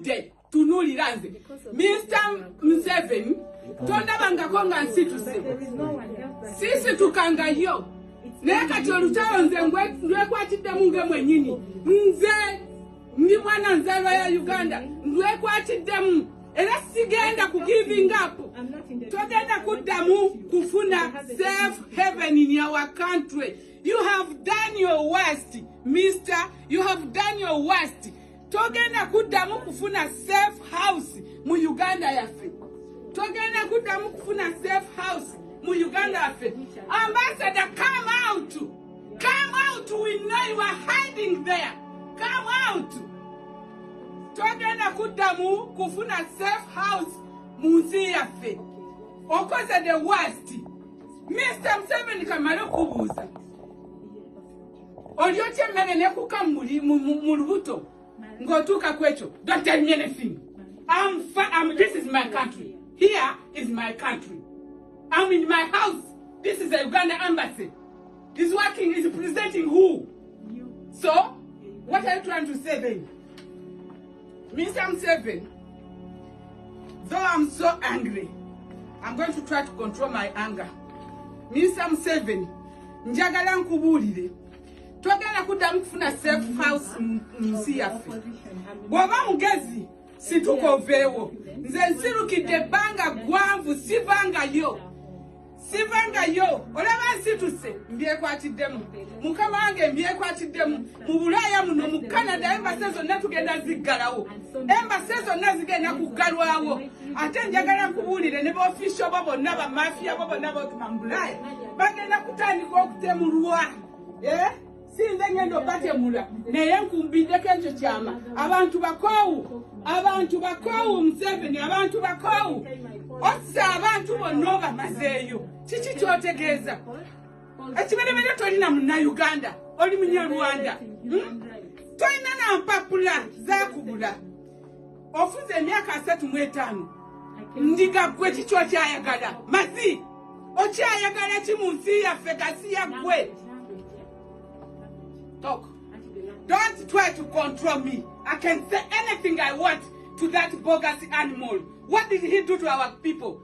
Ojjudde tunuuliranze. Mr. Museveni tondabangako nga nsituse. Sisi tukangayo. Naye kati olutalo nze ndwekwatiddemu nge mwennyini. Nze ndi mwana nzaalwa ya Uganda ndwekwatiddemu. Era sigenda ku giving up. Togenda kuddamu kufuna safe haven in our country. You have done your worst, mister. You have done your worst. Togenda kuddamu kufuna safe house mu Uganda yaffe. Togenda kuddamu kufuna safe house mu Uganda yaffe. Ambassador, come out. Come out. We know you are hiding there. Come out. Togenda kuddamu kufuna safe house mu nsi yaffe. Okoze the worst. Mr. Museveni kamala okubuuza. Olyotya emmere nekuka mu lubuto ng'otuuka kwekyo. Don't tell me anything. This is my country. Here is my country. I'm in my house. This is the Uganda embassy. Is working, is presenting who? You. So, what are you trying to say then? Mr. Museveni, though I'm so angry, I'm going to try to control my anger. Mr. Museveni, njagala nkubuulire. Togenda kuddamu kufuna safe house nsi yaffe. Bw'oba mugezi situkoveewo. Nze nsirukidde ebbanga ggwanvu sivangayo. Olaba nsituse mbyekwatiddemu. Mukama wange mbyekwatiddemu. Mu Bulaaya muno mu Canada embase zonna tugenda ziggalawo. Embase zonna zigenda kuggalwawo. Ate njagala nkubuulire ne b'official bo bonna bamafia bo bonna b'otuma mu Bulaaya bagenda kutandika okutemulwa. Sinze ngendo batemula naye nkumbiddeko ekyo kyama. Abantu bakoowu Museveni, abantu bakoowu. Ossa abantu bonna obamazeeyo. Kiki kyotegeeza? Ekimeremere tolina Munnayuganda, oli Munyarwanda. Tolina na mpapula zaakubula. Ofuze emyaka 35. Ndiga gwe kiki okyayagala? Mazi, okyayagala ki mu nsi yaffe kasi yaggwe? Talk. Don't try to control me. I can say anything I want to that bogus animal. What did he do to our people?